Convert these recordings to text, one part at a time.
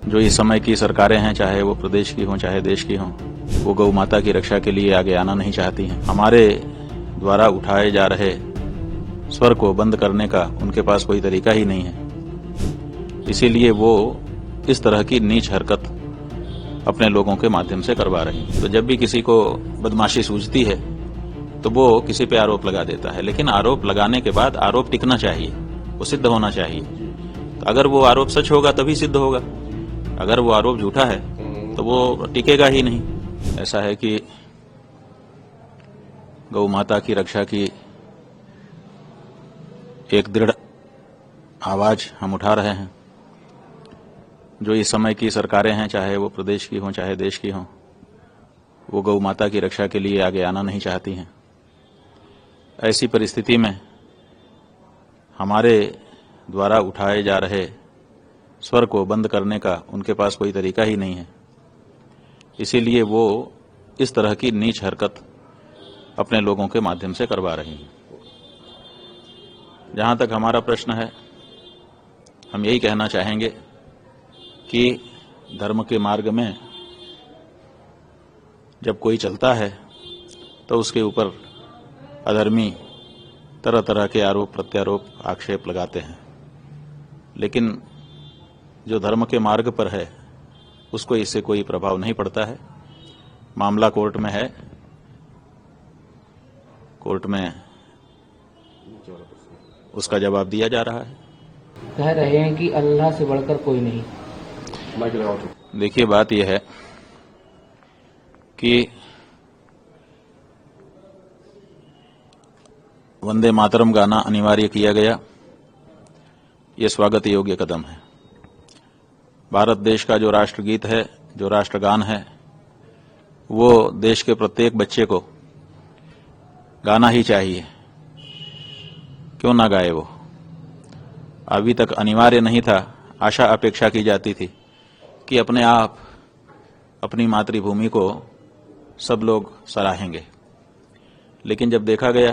जो इस समय की सरकारें हैं, चाहे वो प्रदेश की हों चाहे देश की हों, वो गौ माता की रक्षा के लिए आगे आना नहीं चाहती हैं। हमारे द्वारा उठाए जा रहे स्वर को बंद करने का उनके पास कोई तरीका ही नहीं है। इसीलिए वो इस तरह की नीच हरकत अपने लोगों के माध्यम से करवा रही हैं। तो जब भी किसी को बदमाशी सूझती है तो वो किसी पे आरोप लगा देता है, लेकिन आरोप लगाने के बाद आरोप टिकना चाहिए, वो सिद्ध होना चाहिए। तो अगर वो आरोप सच होगा तभी सिद्ध होगा, अगर वो आरोप झूठा है तो वो टिकेगा ही नहीं। ऐसा है कि गौ माता की रक्षा की एक दृढ़ आवाज हम उठा रहे हैं। जो इस समय की सरकारें हैं, चाहे वो प्रदेश की हों चाहे देश की हों, वो गौ माता की रक्षा के लिए आगे आना नहीं चाहती हैं। ऐसी परिस्थिति में हमारे द्वारा उठाए जा रहे स्वर को बंद करने का उनके पास कोई तरीका ही नहीं है। इसीलिए वो इस तरह की नीच हरकत अपने लोगों के माध्यम से करवा रही हैं। जहां तक हमारा प्रश्न है, हम यही कहना चाहेंगे कि धर्म के मार्ग में जब कोई चलता है तो उसके ऊपर अधर्मी तरह तरह के आरोप प्रत्यारोप आक्षेप लगाते हैं, लेकिन जो धर्म के मार्ग पर है उसको इससे कोई प्रभाव नहीं पड़ता है। मामला कोर्ट में है, कोर्ट में उसका जवाब दिया जा रहा है। कह रहे हैं कि अल्लाह से बढ़कर कोई नहीं। देखिए, बात यह है कि वंदे मातरम गाना अनिवार्य किया गया, ये स्वागत योग्य कदम है। भारत देश का जो राष्ट्रगीत है, जो राष्ट्रगान है, वो देश के प्रत्येक बच्चे को गाना ही चाहिए। क्यों ना गाए वो? अभी तक अनिवार्य नहीं था, आशा अपेक्षा की जाती थी कि अपने आप अपनी मातृभूमि को सब लोग सराहेंगे। लेकिन जब देखा गया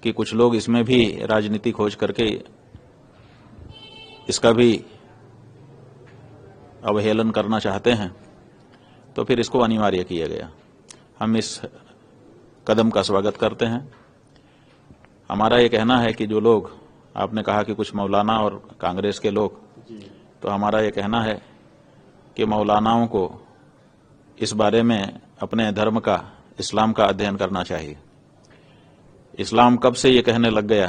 कि कुछ लोग इसमें भी राजनीति खोज करके इसका भी अवहेलन करना चाहते हैं, तो फिर इसको अनिवार्य किया गया। हम इस कदम का स्वागत करते हैं। हमारा ये कहना है कि जो लोग, आपने कहा कि कुछ मौलाना और कांग्रेस के लोग, तो हमारा ये कहना है कि मौलानाओं को इस बारे में अपने धर्म का, इस्लाम का अध्ययन करना चाहिए। इस्लाम कब से ये कहने लग गया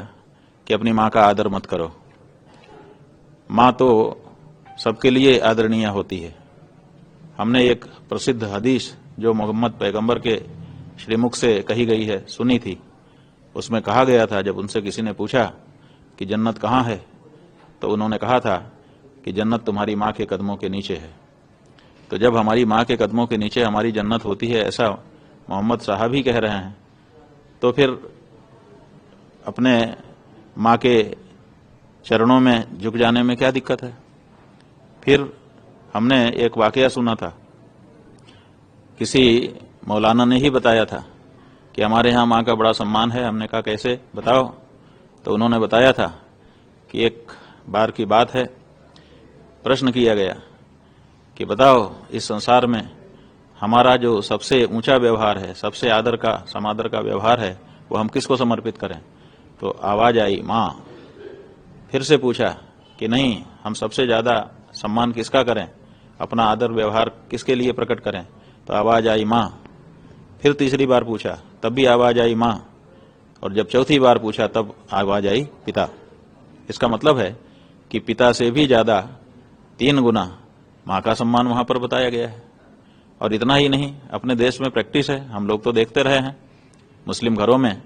कि अपनी माँ का आदर मत करो? माँ तो सबके लिए आदरणीय होती है। हमने एक प्रसिद्ध हदीस जो मोहम्मद पैगंबर के श्रीमुख से कही गई है सुनी थी। उसमें कहा गया था, जब उनसे किसी ने पूछा कि जन्नत कहाँ है, तो उन्होंने कहा था कि जन्नत तुम्हारी माँ के कदमों के नीचे है। तो जब हमारी माँ के कदमों के नीचे हमारी जन्नत होती है, ऐसा मोहम्मद साहब ही कह रहे हैं, तो फिर अपने माँ के चरणों में झुक जाने में क्या दिक्कत है? फिर हमने एक वाकया सुना था, किसी मौलाना ने ही बताया था कि हमारे यहाँ माँ का बड़ा सम्मान है। हमने कहा कैसे, बताओ। तो उन्होंने बताया था कि एक बार की बात है, प्रश्न किया गया कि बताओ, इस संसार में हमारा जो सबसे ऊंचा व्यवहार है, सबसे आदर का, समादर का व्यवहार है, वो हम किसको समर्पित करें? तो आवाज आई माँ। फिर से पूछा कि नहीं, हम सबसे ज्यादा सम्मान किसका करें, अपना आदर व्यवहार किसके लिए प्रकट करें? तो आवाज आई माँ। फिर तीसरी बार पूछा, तब भी आवाज आई माँ। और जब चौथी बार पूछा तब आवाज आई पिता। इसका मतलब है कि पिता से भी ज्यादा 3 गुना माँ का सम्मान वहां पर बताया गया है। और इतना ही नहीं, अपने देश में प्रैक्टिस है, हम लोग तो देखते रहे हैं, मुस्लिम घरों में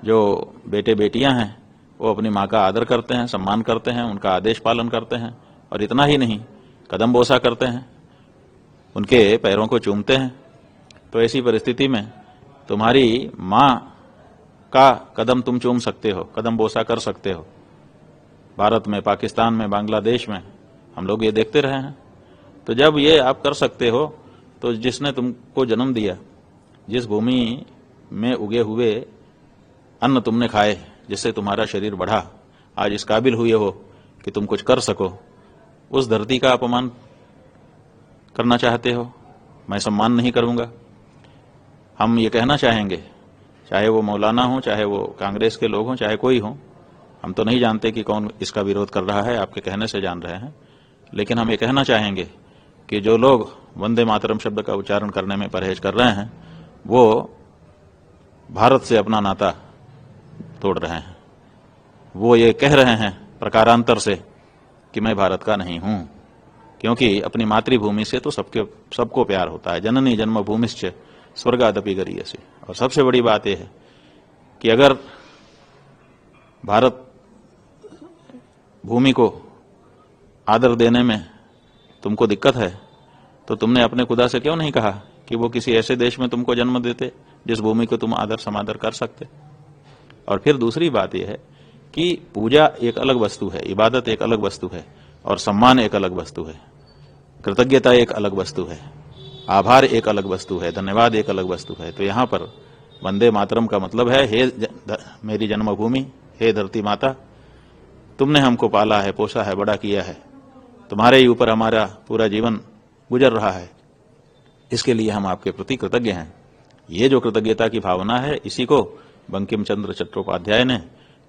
जो बेटे बेटियां हैं वो अपनी माँ का आदर करते हैं, सम्मान करते हैं, उनका आदेश पालन करते हैं। और इतना ही नहीं, कदम बोसा करते हैं, उनके पैरों को चूमते हैं। तो ऐसी परिस्थिति में तुम्हारी माँ का कदम तुम चूम सकते हो, कदम बोसा कर सकते हो। भारत में, पाकिस्तान में, बांग्लादेश में हम लोग ये देखते रहे हैं। तो जब ये आप कर सकते हो, तो जिसने तुमको जन्म दिया, जिस भूमि में उगे हुए अन्न तुमने खाए, जिससे तुम्हारा शरीर बढ़ा, आज इस काबिल हुए हो कि तुम कुछ कर सको, उस धरती का अपमान करना चाहते हो, मैं सम्मान नहीं करूंगा। हम ये कहना चाहेंगे, चाहे वो मौलाना हो, चाहे वो कांग्रेस के लोग हों, चाहे कोई हो, हम तो नहीं जानते कि कौन इसका विरोध कर रहा है, आपके कहने से जान रहे हैं, लेकिन हम ये कहना चाहेंगे कि जो लोग वंदे मातरम शब्द का उच्चारण करने में परहेज कर रहे हैं वो भारत से अपना नाता तोड़ रहे हैं। वो ये कह रहे हैं प्रकारांतर से कि मैं भारत का नहीं हूं, क्योंकि अपनी मातृभूमि से तो सबको प्यार होता है। जननी जन्मभूमिश्च स्वर्गादपि गरीयसी। और सबसे बड़ी बात यह है कि अगर भारत भूमि को आदर देने में तुमको दिक्कत है तो तुमने अपने खुदा से क्यों नहीं कहा कि वो किसी ऐसे देश में तुमको जन्म देते जिस भूमि को तुम आदर समादर कर सकते। और फिर दूसरी बात यह है कि पूजा एक अलग वस्तु है, इबादत एक अलग वस्तु है, और सम्मान एक अलग वस्तु है, कृतज्ञता एक अलग वस्तु है, आभार एक अलग वस्तु है, धन्यवाद एक अलग वस्तु है। तो यहां पर वंदे मातरम का मतलब है, हे मेरी जन्मभूमि, हे धरती माता, तुमने हमको पाला है, पोसा है, बड़ा किया है, तुम्हारे ही ऊपर हमारा पूरा जीवन गुजर रहा है, इसके लिए हम आपके प्रति कृतज्ञ हैं। ये जो कृतज्ञता की भावना है, इसी को बंकिम चंद्र चट्टोपाध्याय ने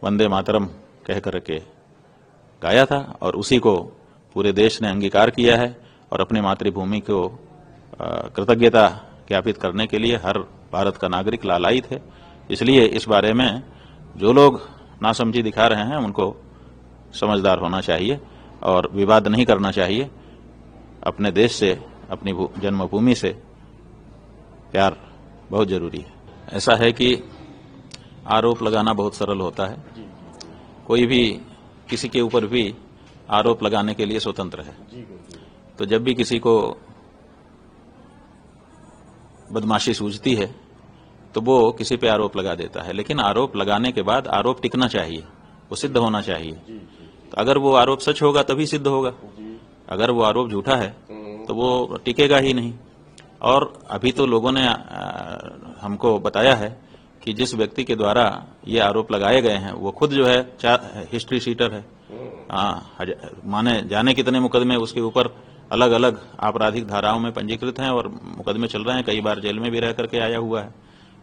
वंदे मातरम कह करके गाया था, और उसी को पूरे देश ने अंगीकार किया है, और अपनी मातृभूमि को कृतज्ञता ज्ञापित करने के लिए हर भारत का नागरिक लालायित है। इसलिए इस बारे में जो लोग नासमझी दिखा रहे हैं उनको समझदार होना चाहिए और विवाद नहीं करना चाहिए। अपने देश से, अपनी जन्मभूमि से प्यार बहुत जरूरी है। ऐसा है कि आरोप लगाना बहुत सरल होता है, कोई भी किसी के ऊपर भी आरोप लगाने के लिए स्वतंत्र है। तो जब भी किसी को बदमाशी सूझती है तो वो किसी पे आरोप लगा देता है, लेकिन आरोप लगाने के बाद आरोप टिकना चाहिए, वो सिद्ध होना चाहिए। तो अगर वो आरोप सच होगा तभी सिद्ध होगा, अगर वो आरोप झूठा है तो वो टिकेगा ही नहीं। और अभी तो लोगों ने हमको बताया है कि जिस व्यक्ति के द्वारा ये आरोप लगाए गए हैं वो खुद जो है हिस्ट्री शीटर है। माने जाने कितने मुकदमे उसके ऊपर अलग अलग आपराधिक धाराओं में पंजीकृत हैं और मुकदमे चल रहे हैं, कई बार जेल में भी रह करके आया हुआ है।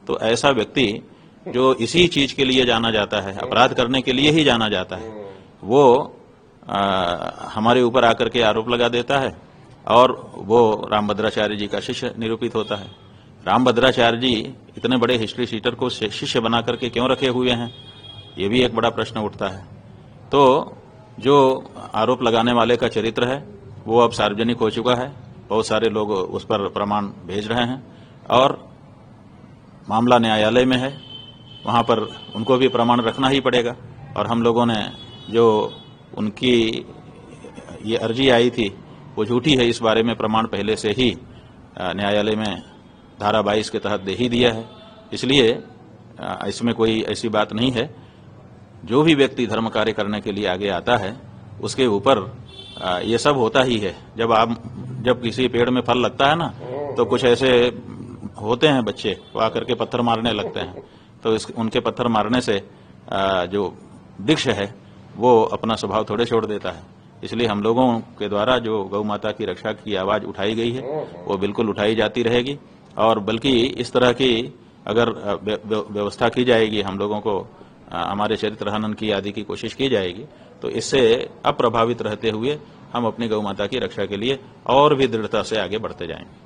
तो ऐसा व्यक्ति जो इसी चीज के लिए जाना जाता है, अपराध करने के लिए ही जाना जाता है, वो हमारे ऊपर आकर के आरोप लगा देता है और वो रामभद्राचार्य जी का शिष्य निरूपित होता है। रामभद्राचार्य जी इतने बड़े हिस्ट्री शीटर को शिष्य बना करके क्यों रखे हुए हैं, ये भी एक बड़ा प्रश्न उठता है। तो जो आरोप लगाने वाले का चरित्र है वो अब सार्वजनिक हो चुका है, बहुत सारे लोग उस पर प्रमाण भेज रहे हैं और मामला न्यायालय में है, वहां पर उनको भी प्रमाण रखना ही पड़ेगा। और हम लोगों ने जो उनकी ये अर्जी आई थी वो झूठी है, इस बारे में प्रमाण पहले से ही न्यायालय में धारा 22 के तहत दे ही दिया है। इसलिए इसमें कोई ऐसी बात नहीं है। जो भी व्यक्ति धर्म कार्य करने के लिए आगे आता है उसके ऊपर ये सब होता ही है। जब किसी पेड़ में फल लगता है ना तो कुछ ऐसे होते हैं बच्चे, वो आकर के पत्थर मारने लगते हैं, तो उनके पत्थर मारने से जो वृक्ष है वो अपना स्वभाव थोड़े छोड़ देता है। इसलिए हम लोगों के द्वारा जो गौ माता की रक्षा की आवाज उठाई गई है वो बिल्कुल उठाई जाती रहेगी, और बल्कि इस तरह की अगर व्यवस्था की जाएगी, हम लोगों को हमारे चरित्र हनन की आदि की कोशिश की जाएगी, तो इससे अप्रभावित रहते हुए हम अपनी गौ माता की रक्षा के लिए और भी दृढ़ता से आगे बढ़ते जाएंगे।